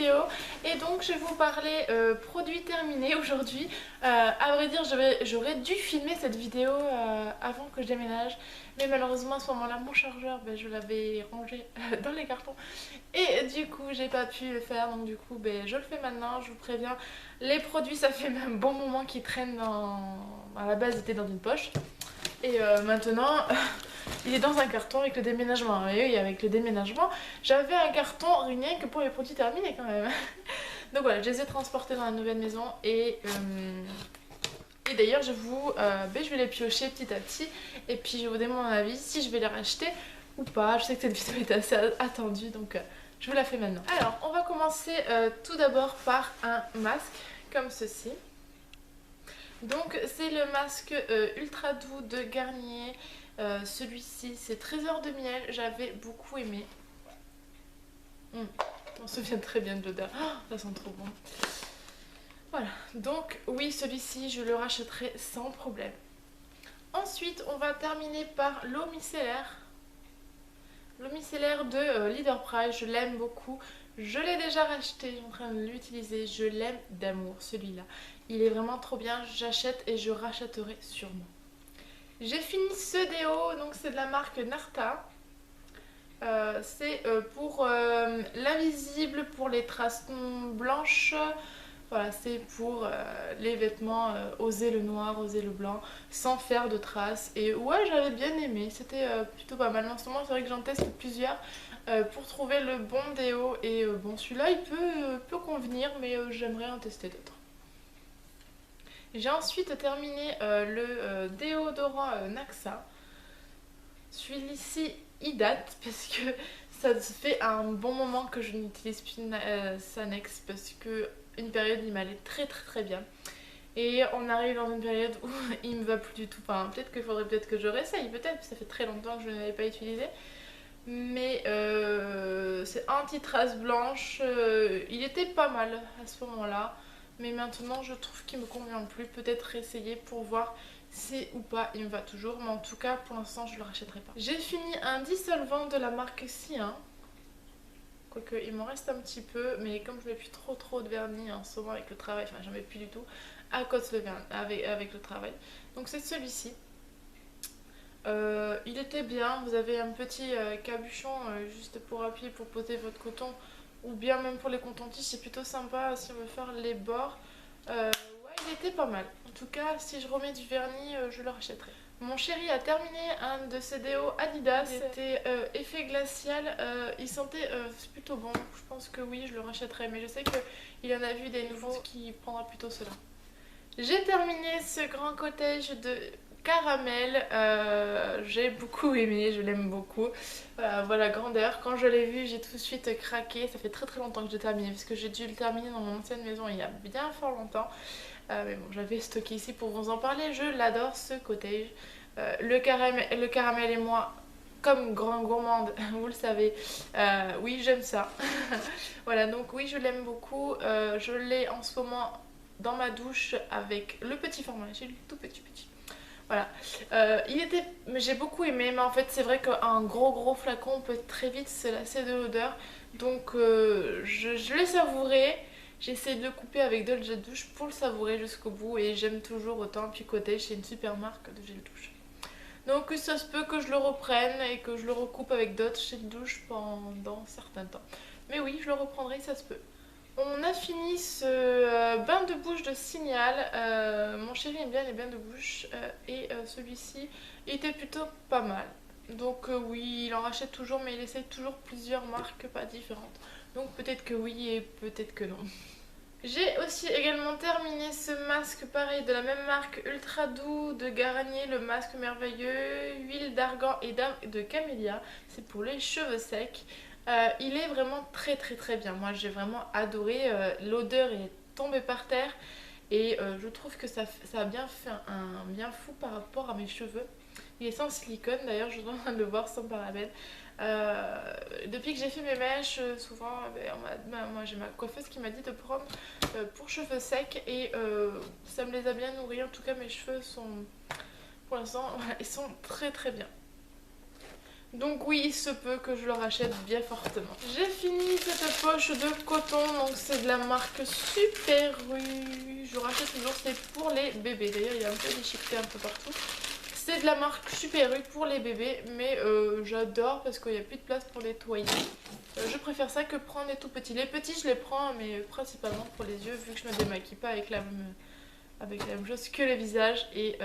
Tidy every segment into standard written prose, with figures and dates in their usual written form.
vidéo. Et donc je vais vous parler produits terminés aujourd'hui. À vrai dire j'aurais dû filmer cette vidéo avant que je déménage. Mais malheureusement à ce moment là mon chargeur je l'avais rangé dans les cartons. Et du coup j'ai pas pu le faire, donc du coup je le fais maintenant, je vous préviens. Les produits ça fait un bon moment qu'ils traînent à la base ils étaient dans une poche. Et maintenant il est dans un carton avec le déménagement. Et oui, avec le déménagement j'avais un carton rien que pour les produits terminés quand même. Donc voilà, je les ai transportés dans la nouvelle maison et d'ailleurs je vais les piocher petit à petit et puis je vais vous donner mon avis si je vais les racheter ou pas. Je sais que cette vidéo est assez attendue, donc je vous la fais maintenant. Alors on va commencer tout d'abord par un masque comme ceci. Donc c'est le masque ultra doux de Garnier. Celui-ci c'est Trésor de miel, j'avais beaucoup aimé. On se souvient très bien de l'odeur, oh, ça sent trop bon. Voilà, donc oui, celui-ci je le rachèterai sans problème. Ensuite on va terminer par l'eau micellaire. L'eau micellaire de Leader Price, je l'aime beaucoup. Je l'ai déjà racheté, je suis en train de l'utiliser, je l'aime d'amour celui-là. Il est vraiment trop bien, j'achète et je rachèterai sûrement. J'ai fini ce déo, donc c'est de la marque Narta. C'est pour l'invisible, pour les traces blanches. Voilà, c'est pour les vêtements, oser le noir, oser le blanc, sans faire de traces. Et ouais, j'avais bien aimé, c'était plutôt pas mal. En ce moment, c'est vrai que j'en teste plusieurs pour trouver le bon déo. Et bon, celui-là, il peut convenir, mais j'aimerais en tester d'autres. J'ai ensuite terminé le déodorant Naxa. Celui-ci, il date parce que ça fait un bon moment que je n'utilise plus Sanex parce que une période il m'allait très bien et on arrive dans une période où il me va plus du tout. Enfin, peut-être qu'il faudrait que je réessaye, peut-être, ça fait très longtemps que je ne l'avais pas utilisé. Mais c'est anti-trace blanche, il était pas mal à ce moment-là. Mais maintenant je trouve qu'il me convient plus, peut-être essayer pour voir si ou pas il me va toujours. Mais en tout cas pour l'instant je le rachèterai pas. J'ai fini un dissolvant de la marque Cyan. Quoique il m'en reste un petit peu, mais comme je mets plus trop de vernis en ce moment avec le travail, enfin j'en mets plus du tout à cause de avec le travail. Donc c'est celui-ci. Il était bien, vous avez un petit capuchon juste pour appuyer, pour poser votre coton, ou bien même pour les cotons-tiges, c'est plutôt sympa si on veut faire les bords. Ouais, il était pas mal. En tout cas, si je remets du vernis, je le rachèterai. Mon chéri a terminé un de ses déos Adidas, c'était effet glacial, il sentait plutôt bon, je pense que oui, je le rachèterai, mais je sais qu'il en a vu des nouveaux qui prendra plutôt cela. J'ai terminé ce grand cottage de caramel, j'ai beaucoup aimé, je l'aime beaucoup. Voilà, grandeur, quand je l'ai vu j'ai tout de suite craqué. Ça fait très longtemps que j'ai terminé parce que j'ai dû le terminer dans mon ancienne maison il y a bien fort longtemps. Mais bon, j'avais stocké ici pour vous en parler, je l'adore ce cottage. Le caramel et moi, comme grande gourmande, vous le savez, oui j'aime ça. Voilà, donc oui je l'aime beaucoup, je l'ai en ce moment dans ma douche avec le petit format, j'ai le tout petit. Voilà, j'ai beaucoup aimé, mais en fait c'est vrai qu'un gros flacon peut très vite se lasser de l'odeur. Donc je l'ai savouré, j'ai essayé de le couper avec de gel douche pour le savourer jusqu'au bout. Et j'aime toujours autant, puis Cottage c'est une super marque de gel douche. Donc ça se peut que je le reprenne et que je le recoupe avec d'autres gel douche pendant certains temps. Mais oui, je le reprendrai, ça se peut. On a fini ce bain de bouche de Signal. Mon chéri aime bien les bains de bouche et celui-ci était plutôt pas mal. Donc oui, il en rachète toujours, mais il essaie toujours plusieurs marques pas différentes. Donc peut-être que oui et peut-être que non. J'ai aussi également terminé ce masque pareil de la même marque ultra doux de Garnier, le masque merveilleux, huile d'argan et de camélia. C'est pour les cheveux secs. Il est vraiment très bien. Moi j'ai vraiment adoré. L'odeur est tombée par terre et je trouve que ça a bien fait un bien fou par rapport à mes cheveux. Il est sans silicone d'ailleurs, je suis en train de le voir, sans parabène. Depuis que j'ai fait mes mèches, souvent moi j'ai ma coiffeuse qui m'a dit de prendre pour cheveux secs et ça me les a bien nourris. En tout cas mes cheveux sont pour l'instant ils sont très bien. Donc oui, il se peut que je le rachète bien fortement. J'ai fini cette poche de coton, donc c'est de la marque Super U. Je rachète toujours, c'est pour les bébés. D'ailleurs, il y a un peu déchiqueté un peu partout. C'est de la marque Super U pour les bébés, mais j'adore parce qu'il n'y a plus de place pour nettoyer. Je préfère ça que prendre les tout petits. Les petits, je les prends, mais principalement pour les yeux, vu que je me démaquille pas avec la même chose que le visage et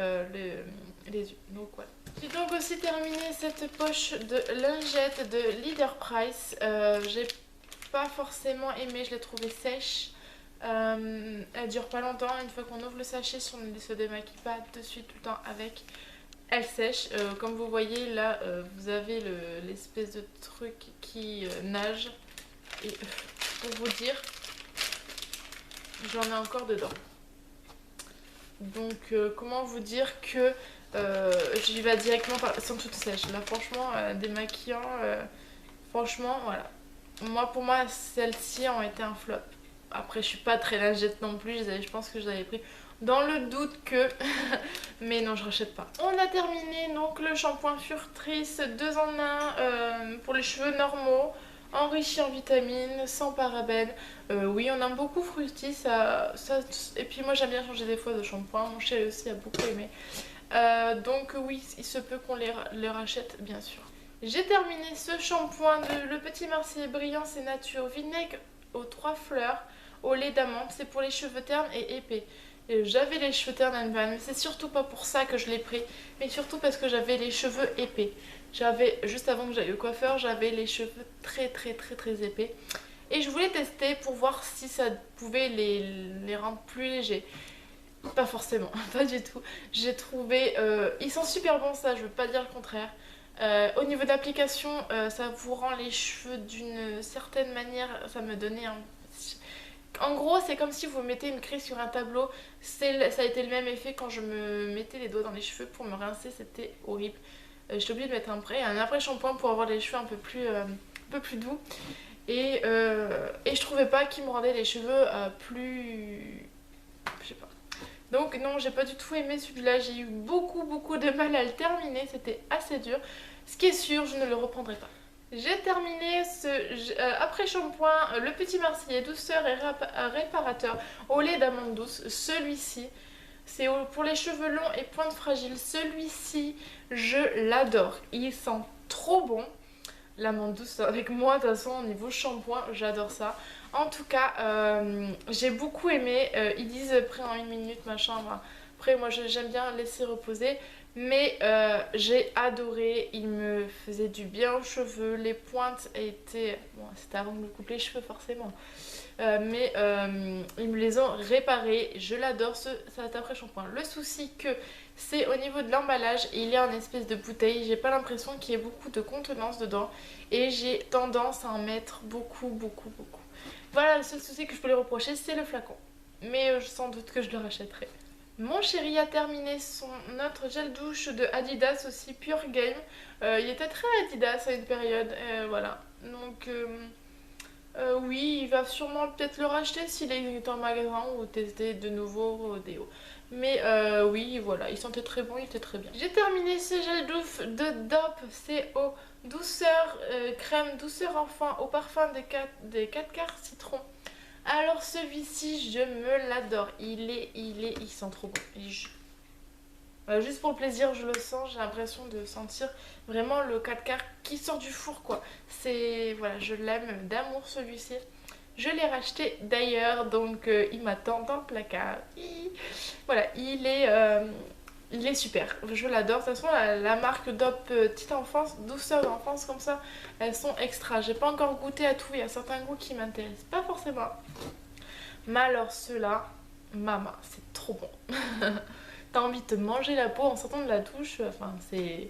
les yeux. Donc voilà. J'ai donc aussi terminé cette poche de lingettes de Leader Price. J'ai pas forcément aimé, je l'ai trouvée sèche. Elle dure pas longtemps. Une fois qu'on ouvre le sachet, si on ne se démaquille pas dessus tout le temps avec, elle sèche. Comme vous voyez là, vous avez l'espèce de truc qui nage. Et pour vous dire, j'en ai encore dedans. Donc comment vous dire que j'y vais directement elles sont toutes sèches. Là franchement démaquillant, franchement voilà. Pour moi celles-ci ont été un flop. Après je suis pas très lingette non plus, je pense que je les avais pris dans le doute que mais non je rachète pas. On a terminé donc le shampoing Furtrice 2 en 1 pour les cheveux normaux, enrichi en vitamines, sans parabènes. Oui, on aime beaucoup Fruity, et puis moi j'aime bien changer des fois de shampoing, mon chéri aussi a beaucoup aimé. Donc oui, il se peut qu'on les rachète bien sûr. J'ai terminé ce shampoing de Le Petit Marseillais Brillant, c'est nature, vinaigre aux 3 fleurs, au lait d'amande, c'est pour les cheveux ternes et épais. J'avais les cheveux ternes mais c'est surtout pas pour ça que je l'ai pris, mais surtout parce que j'avais les cheveux épais. Juste avant que j'aille au coiffeur, j'avais les cheveux très épais. Et je voulais tester pour voir si ça pouvait les rendre plus légers. Pas forcément, pas du tout. J'ai trouvé... ils sont super bons, ça, je veux pas dire le contraire. Au niveau d'application, ça vous rend les cheveux d'une certaine manière. Ça me donnait un... En gros, c'est comme si vous mettez une craie sur un tableau. Ça a été le même effet quand je me mettais les doigts dans les cheveux pour me rincer. C'était horrible. J'ai oublié de mettre un après shampoing pour avoir les cheveux un peu plus doux. Et je trouvais pas qu'il me rendait les cheveux plus... Je sais pas. Donc non, j'ai pas du tout aimé celui-là. J'ai eu beaucoup de mal à le terminer. C'était assez dur. Ce qui est sûr, je ne le reprendrai pas. J'ai terminé ce après-shampoing Le Petit Marseillais douceur et réparateur au lait d'amande douce. Celui-ci, c'est pour les cheveux longs et pointes fragiles. Celui-ci, je l'adore. Il sent trop bon. L'amande douce avec moi, de toute façon, au niveau shampoing, j'adore ça. En tout cas, j'ai beaucoup aimé. Ils disent prêt en 1 minute, machin. Après, moi, j'aime bien laisser reposer. Mais j'ai adoré, il me faisait du bien aux cheveux, les pointes étaient... Bon, c'était avant de me couper les cheveux forcément. Mais ils me les ont réparés, je l'adore cet après-shampoing. Le souci que c'est au niveau de l'emballage, il est en espèce de bouteille, j'ai pas l'impression qu'il y ait beaucoup de contenance dedans. Et j'ai tendance à en mettre beaucoup. Voilà, le seul souci que je peux lui reprocher, c'est le flacon. Mais sans doute que je le rachèterai. Mon chéri a terminé son autre gel douche de Adidas aussi, Pure Game. Il était très Adidas à une période, voilà. Donc oui, il va sûrement peut-être le racheter s'il est en magasin ou tester de nouveau Rodeo. Mais oui, voilà, il sentait très bon, il était très bien. J'ai terminé ce gel douche de DOP CO douceur crème douceur enfant au parfum des 4 quarts citron. Alors celui-ci, je me l'adore. Il sent trop bon. Voilà, juste pour le plaisir, je le sens. J'ai l'impression de sentir vraiment le 4 quarts qui sort du four, quoi. Voilà, je l'aime d'amour celui-ci. Je l'ai racheté d'ailleurs, donc il m'attend dans le placard. Voilà, il est super, je l'adore. De toute façon, la marque DOP Petite Enfance, douceur d'enfance comme ça, elles sont extra. J'ai pas encore goûté à tout, il y a certains goûts qui m'intéressent pas forcément. Mais alors ceux-là, maman, c'est trop bon. T'as envie de te manger la peau en sortant de la douche, enfin c'est...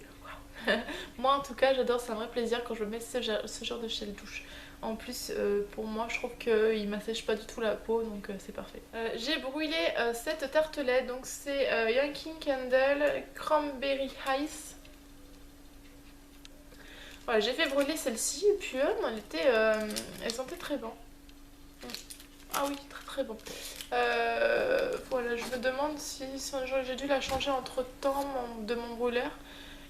Moi en tout cas j'adore, c'est un vrai plaisir quand je mets ce genre de gel douche. En plus pour moi je trouve qu'il m'assèche pas du tout la peau, donc c'est parfait. J'ai brûlé cette tartelette, donc c'est Yankee Candle Cranberry Ice. Voilà, j'ai fait brûler celle-ci et puis elle sentait très bon. Ah oui, très bon. Voilà, je me demande si j'ai dû la changer entre temps de mon brûleur.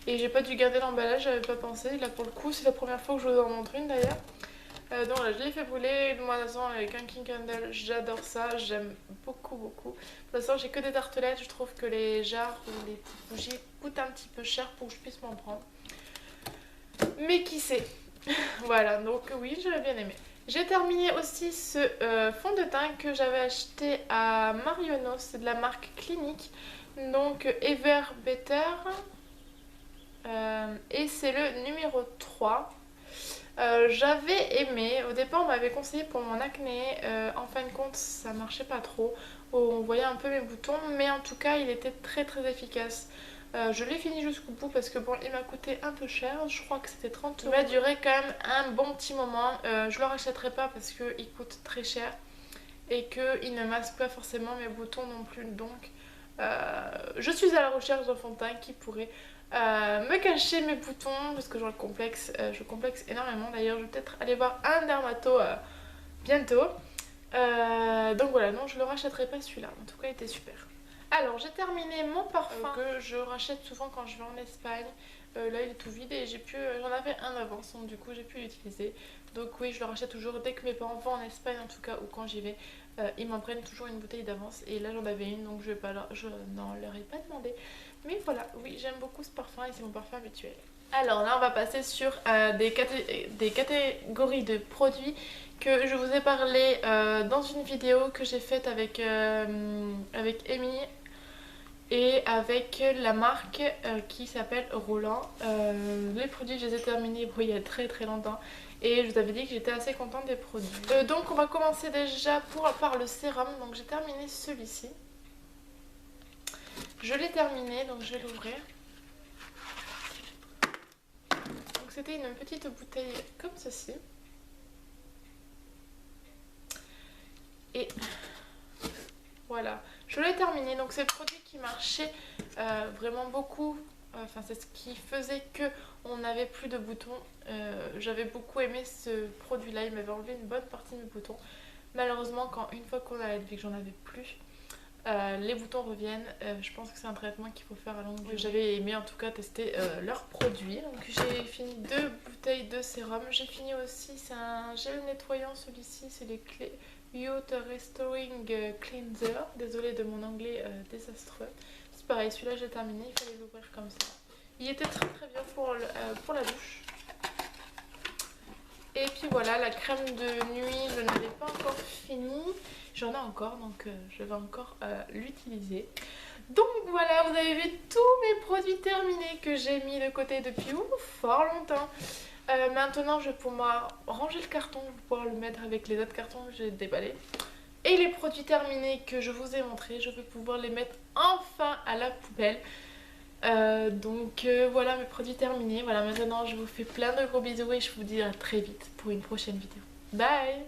Et j'ai pas dû garder l'emballage, j'avais pas pensé. Là pour le coup c'est la première fois que je vous en montre une d'ailleurs. Donc là je l'ai fait brûler. Moi de toute façon avec un King Candle j'adore ça, j'aime beaucoup. Pour l'instant j'ai que des tartelettes, je trouve que les jarres ou les petites bougies coûtent un petit peu cher pour que je puisse m'en prendre. Mais qui sait. Voilà, donc oui j'avais bien aimé. J'ai terminé aussi ce fond de teint que j'avais acheté à Marionneau, c'est de la marque Clinique. Donc Ever Better. Et c'est le numéro 3. J'avais aimé, au départ on m'avait conseillé pour mon acné, en fin de compte ça marchait pas trop, on voyait un peu mes boutons, mais en tout cas il était très efficace. Je l'ai fini jusqu'au bout parce que bon il m'a coûté un peu cher, je crois que c'était 30 €. Il m'a duré quand même un bon petit moment, je le rachèterai pas parce qu'il coûte très cher et qu'il ne masque pas forcément mes boutons non plus, donc je suis à la recherche d'un fond de teint qui pourrait me cacher mes boutons parce que je complexe énormément. D'ailleurs je vais peut-être aller voir un dermato bientôt. Donc voilà, non je le rachèterai pas celui-là, en tout cas il était super. Alors j'ai terminé mon parfum que je rachète souvent quand je vais en Espagne. Là il est tout vide et j'en avais un d'avance donc du coup j'ai pu l'utiliser. Donc oui je le rachète toujours dès que mes parents vont en Espagne en tout cas, ou quand j'y vais. Ils m'en prennent toujours une bouteille d'avance et là j'en avais une donc je n'en leur ai pas demandé. Mais voilà, oui j'aime beaucoup ce parfum et c'est mon parfum habituel. Alors là on va passer sur des catégories de produits que je vous ai parlé dans une vidéo que j'ai faite avec Amy et avec la marque qui s'appelle Roland. Les produits je les ai terminés il y a très longtemps et je vous avais dit que j'étais assez contente des produits. Donc on va commencer déjà par le sérum. Donc j'ai terminé celui-ci. Je l'ai terminé donc je vais l'ouvrir. Donc c'était une petite bouteille comme ceci. Et voilà, je l'ai terminé. Donc c'est le produit qui marchait vraiment beaucoup. Enfin c'est ce qui faisait que on n'avait plus de boutons. J'avais beaucoup aimé ce produit là, il m'avait enlevé une bonne partie de mes boutons. Malheureusement une fois qu'on a vu que j'en avais plus, les boutons reviennent. Je pense que c'est un traitement qu'il faut faire à longue durée. J'avais aimé en tout cas tester leurs produits. Donc j'ai fini 2 bouteilles de sérum. J'ai fini aussi, c'est un gel nettoyant celui-ci, c'est les Youth Restoring Cleanser. Désolée de mon anglais désastreux. C'est pareil, celui-là j'ai terminé, il fallait l'ouvrir comme ça. Il était très bien pour la douche. Et puis voilà, la crème de nuit, je ne l'ai pas encore fini. J'en ai encore, donc je vais encore l'utiliser. Donc voilà, vous avez vu tous mes produits terminés que j'ai mis de côté depuis fort longtemps. Maintenant, je vais pouvoir ranger le carton, je vais pouvoir le mettre avec les autres cartons que j'ai déballés. Et les produits terminés que je vous ai montrés, je vais pouvoir les mettre enfin à la poubelle. Donc voilà mes produits terminés. Voilà, maintenant je vous fais plein de gros bisous et je vous dis à très vite pour une prochaine vidéo. Bye!